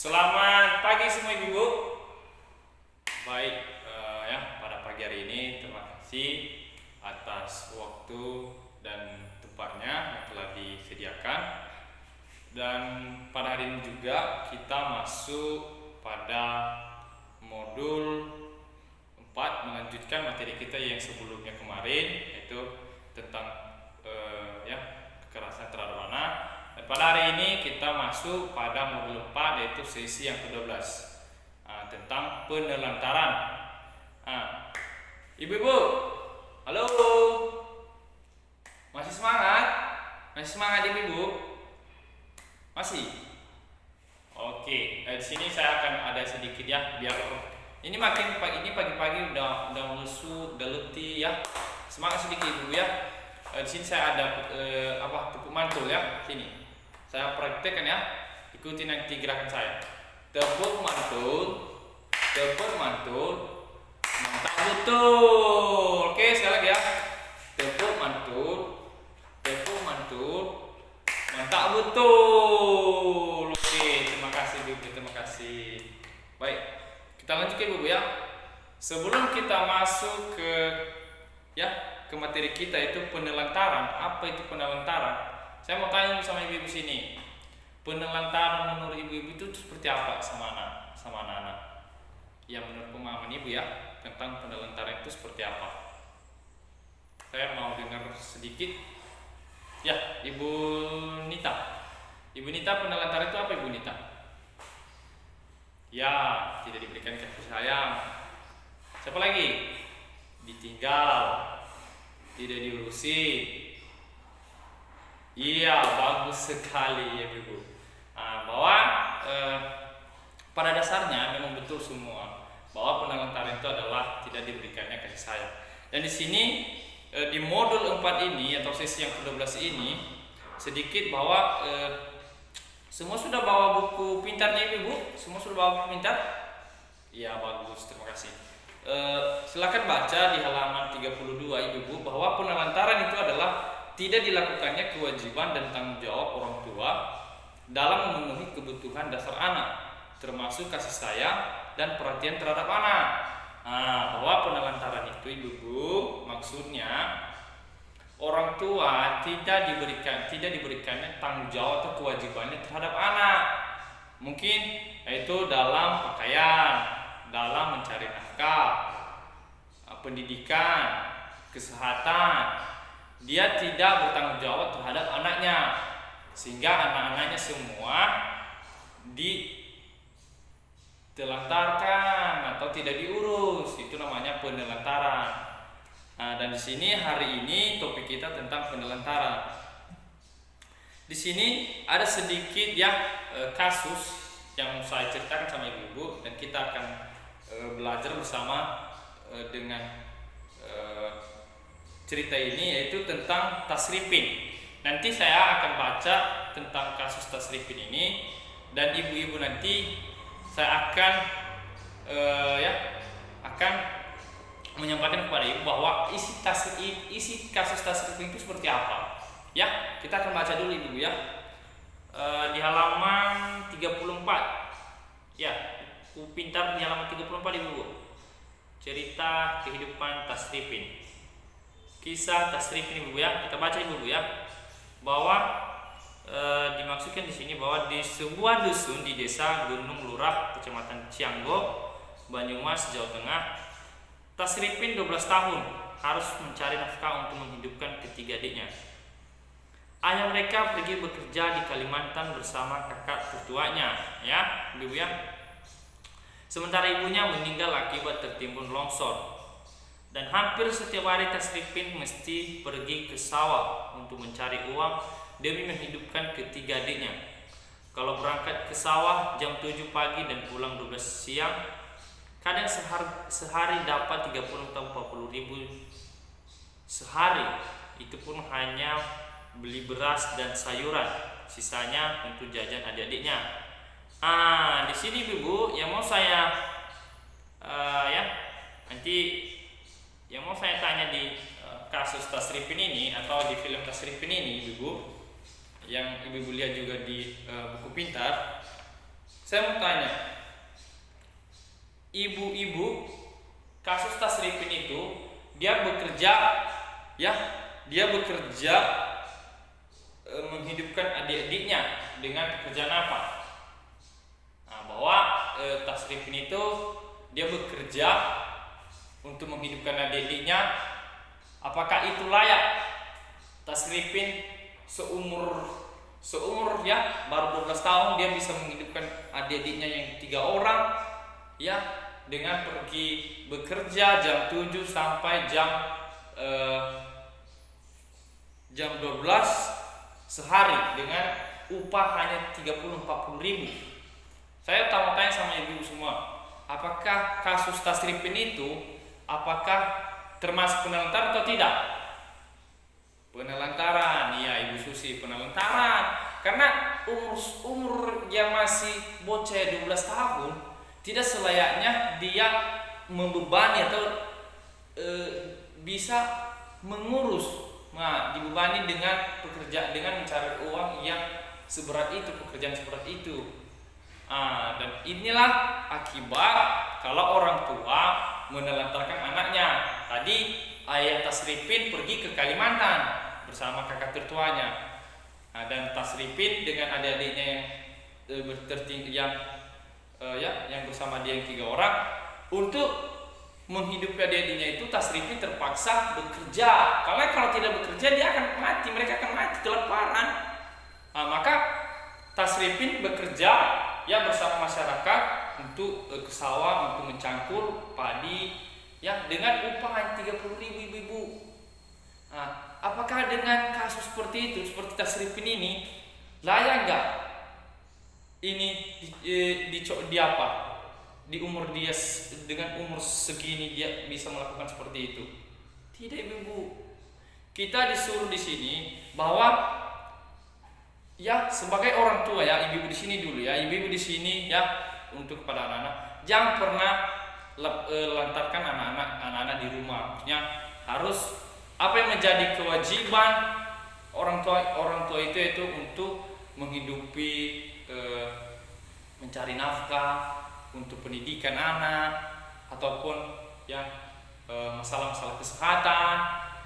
Selamat pagi semua ibu-ibu. Baik, pada pagi hari ini terima kasih atas waktu dan tempatnya yang telah disediakan. Dan pada hari ini juga kita masuk pada modul 4, melanjutkan materi kita yang sebelumnya kemarin, yaitu tentang kekerasan terhadap anak. Dan pada hari ini kita masuk pada modul 4, yaitu sesi yang ke-12, tentang penelantaran. Ibu-ibu, halo, masih semangat? Masih semangat ibu-ibu? Masih? Oke, di sini saya akan ada sedikit ya, biar ini pagi-pagi udah lesu, udah letih ya. Semangat sedikit ibu ya. Di sini saya ada tepuk mantul ya. Sini. Saya praktekkan ya. Ikuti nanti gerakan saya. Tepuk mantul. Mantap betul. Oke, sekali lagi ya. Tepuk mantul. Mantap betul. Oke, terima kasih ibu, terima kasih. Baik, kita lanjutkan ibu ya. Sebelum kita masuk ke materi kita, itu penelantaran. Apa itu penelantaran? Saya mau tanya sama ibu-ibu sini. Penelantaran menurut ibu-ibu itu seperti apa sama anak-anak? Ya, menurut pemahaman ibu ya, tentang penelantaran itu seperti apa? Saya mau dengar sedikit. Ya, Ibu Nita. Ibu Nita, penelantaran itu apa Ibu Nita? Ya, tidak diberikan kasih sayang. Siapa lagi? Ditinggal, tidak diurusi. Iya, bagus sekali ya Ibu. Bahwa pada dasarnya memang betul semua bahwa penelantaran itu adalah tidak diberikannya kasih sayang. Dan di sini di modul 4 ini atau sesi yang ke-12 ini sedikit bahwa semua sudah bawa buku pintarnya Ibu? Semua sudah bawa buku pintar? Iya, bagus, terima kasih. Silakan baca di halaman 32 Ibu, bahwa penelantaran itu adalah tidak dilakukannya kewajiban dan tanggung jawab orang tua dalam memenuhi kebutuhan dasar anak, termasuk kasih sayang dan perhatian terhadap anak. Bahwa penelantaran itu ibu-ibu maksudnya orang tua tidak diberikannya tanggung jawab atau kewajibannya terhadap anak. Mungkin yaitu dalam pakaian, dalam mencari nafkah, pendidikan, kesehatan. Dia tidak bertanggung jawab terhadap anaknya, sehingga anak-anaknya semua ditelantarkan atau tidak diurus. Itu namanya penelantaran. Dan di sini hari ini topik kita tentang penelantaran. Di sini ada sedikit kasus yang saya ceritakan sama ibu-ibu, dan kita akan belajar bersama dengan cerita ini, yaitu tentang tasrifin. Nanti saya akan baca tentang kasus tasrifin ini, dan ibu-ibu nanti saya akan menyampaikan kepada ibu bahwa isi kasus tasrifin itu seperti apa. Ya, kita akan baca dulu ibu ya. Di halaman 34. Ya, buku pintar di halaman 34 ibu. Cerita kehidupan tasrifin. Kisah tasrifin ibu ya. Kita baca ibu ya. Bahwa dimaksudkan di sini bahwa di sebuah dusun di desa Gunung Lurah, Kecamatan Cianggo, Banyumas, Jawa Tengah, Tasrifin 12 tahun harus mencari nafkah untuk menghidupkan ketiga adiknya. Ayah mereka pergi bekerja di Kalimantan bersama kakak tertuanya, ya, ibu ya. Sementara ibunya meninggal akibat tertimbun longsor. Dan hampir setiap hari Tasrifin mesti pergi ke sawah untuk mencari uang demi menghidupkan ketiga adiknya. Kalau berangkat ke sawah jam 7 pagi dan pulang 12 siang, kadang sehari dapat 30 atau 40 ribu sehari. Itu pun hanya beli beras dan sayuran, sisanya untuk jajan adik-adiknya. Di sini ibu yang mau saya yang mau saya tanya di kasus Tasrifin ini atau di film Tasrifin ini ibu, yang ibu lihat juga di buku pintar, Saya mau tanya, ibu-ibu kasus Tasripin itu dia bekerja, ya, dia bekerja menghidupkan adik-adiknya dengan pekerjaan apa? Nah, bahwa Tasripin itu dia bekerja untuk menghidupkan adik-adiknya, apakah itu layak? Tasripin seumur ya baru 12 tahun dia bisa menghidupkan adik-adiknya yang 3 orang, ya, dengan pergi bekerja jam 7 sampai jam 12 sehari dengan upah hanya 30-40 ribu. Saya mau tanya sama ibu semua, apakah kasus Tasripin itu apakah termasuk penelantaran atau tidak? Penelantaran, iya Ibu Susi, penelantaran. Karena umur yang masih bocah 12 tahun tidak selayaknya dia membebani atau bisa mengurus. Nah, dibebani dengan dengan mencari uang yang seberat itu, pekerjaan seberat itu. Dan inilah akibat kalau orang tua menelantarkan anaknya. Tadi ayah Tasripin pergi ke Kalimantan bersama kakak tertuanya. Dan Tasripin dengan adik-adiknya yang bersama dia yang 3 orang untuk menghidupi adik-adiknya itu Tasripin terpaksa bekerja. Karena kalau tidak bekerja dia akan mati, mereka akan mati kelaparan. Maka Tasripin bekerja ya bersama masyarakat untuk ke sawah untuk mencangkul padi ya dengan upah 30 ribu ibu-ibu. Apakah dengan kasus seperti itu, seperti Tasripin ini layak nggak ini di apa? Di umur dia dengan umur segini dia bisa melakukan seperti itu? Tidak ibu-ibu. Kita disuruh di sini bahwa ya sebagai orang tua ya, ibu-ibu di sini dulu ya, ibu-ibu di sini ya untuk kepada anak-anak jangan pernah lantarkan anak-anak di rumah. Maksudnya harus apa yang menjadi kewajiban orang tua itu untuk menghidupi mencari nafkah untuk pendidikan anak ataupun ya masalah-masalah kesehatan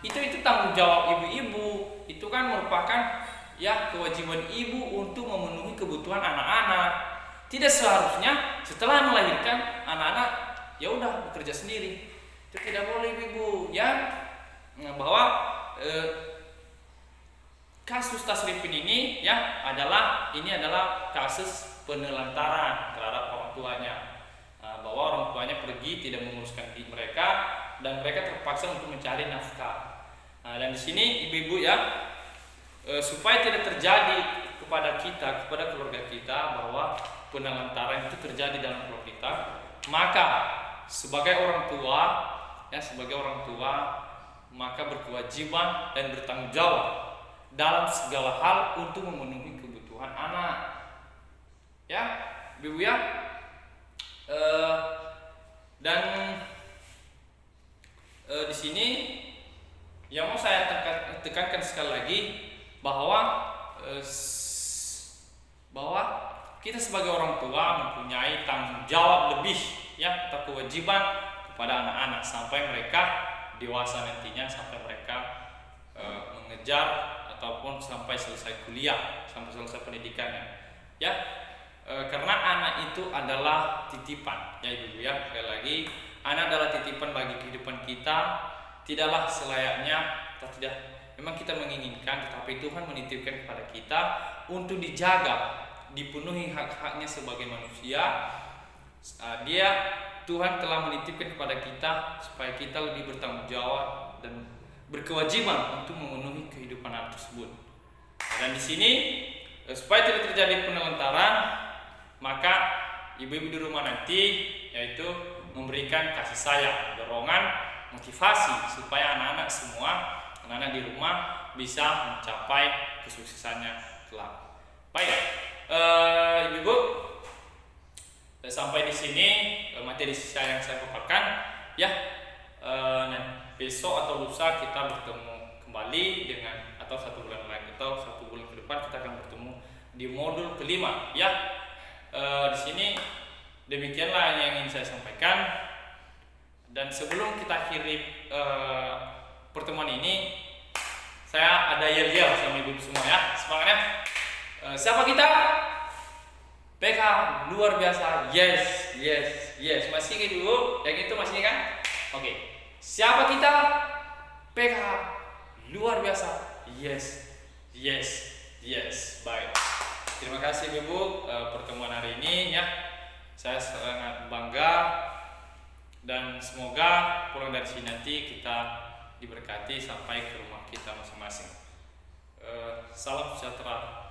itu tanggung jawab ibu-ibu. Itu kan merupakan ya kewajiban ibu untuk memenuhi kebutuhan anak-anak. Tidak seharusnya setelah melahirkan anak-anak ya udah bekerja sendiri. Itu tidak boleh ibu ya. Bahwa kasus Tasripin ini ya adalah kasus penelantaran terhadap orang tuanya. Bahwa orang tuanya pergi tidak menguruskan mereka dan mereka terpaksa untuk mencari nafkah. Dan di sini ibu-ibu ya supaya tidak terjadi kepada keluarga kita bahwa penelantaran itu terjadi dalam keluarga kita, maka sebagai orang tua maka berkewajiban dan bertanggung jawab dalam segala hal untuk memenuhi kebutuhan anak. Ya, ibu ya. Dan di sini yang mau saya tekankan sekali lagi bahwa kita sebagai orang tua mempunyai tanggung jawab lebih ya atau kewajiban kepada anak-anak sampai mereka dewasa nantinya, sampai mereka mengejar ataupun sampai selesai kuliah, sampai selesai pendidikannya ya. Karena anak itu adalah titipan ya ibu ya. Sekali lagi, anak adalah titipan bagi kehidupan kita. Tidaklah selayaknya memang kita menginginkan, tetapi Tuhan menitipkan kepada kita untuk dijaga, dipenuhi hak-haknya sebagai manusia. Tuhan telah menitipkan kepada kita supaya kita lebih bertanggung jawab dan berkewajiban untuk memenuhi kehidupan anak tersebut. Dan di sini supaya tidak terjadi penelantaran, maka ibu-ibu di rumah nanti yaitu memberikan kasih sayang, dorongan, motivasi supaya anak-anak di rumah bisa mencapai kesuksesannya kelak. Baik, ibu-ibu, sampai di sini materi yang saya paparkan ya. Besok atau lusa kita bertemu kembali atau 1 bulan lagi atau 1 bulan ke depan kita akan bertemu di modul kelima ya. Di sini demikianlah yang ingin saya sampaikan. Dan sebelum kita akhiri pertemuan ini, saya ada yel-yel sama ibu semua ya, semangat ya. Siapa kita? PK luar biasa. Yes, yes, yes. Masih ingat dulu? Yang itu masih ingat? Oke. Siapa kita? PK luar biasa. Yes, yes, yes. Baik. Terima kasih Ibu pertemuan hari ini ya. Saya sangat bangga dan semoga pulang dari sini nanti kita diberkati sampai ke rumah kita masing-masing. Salam sejahtera.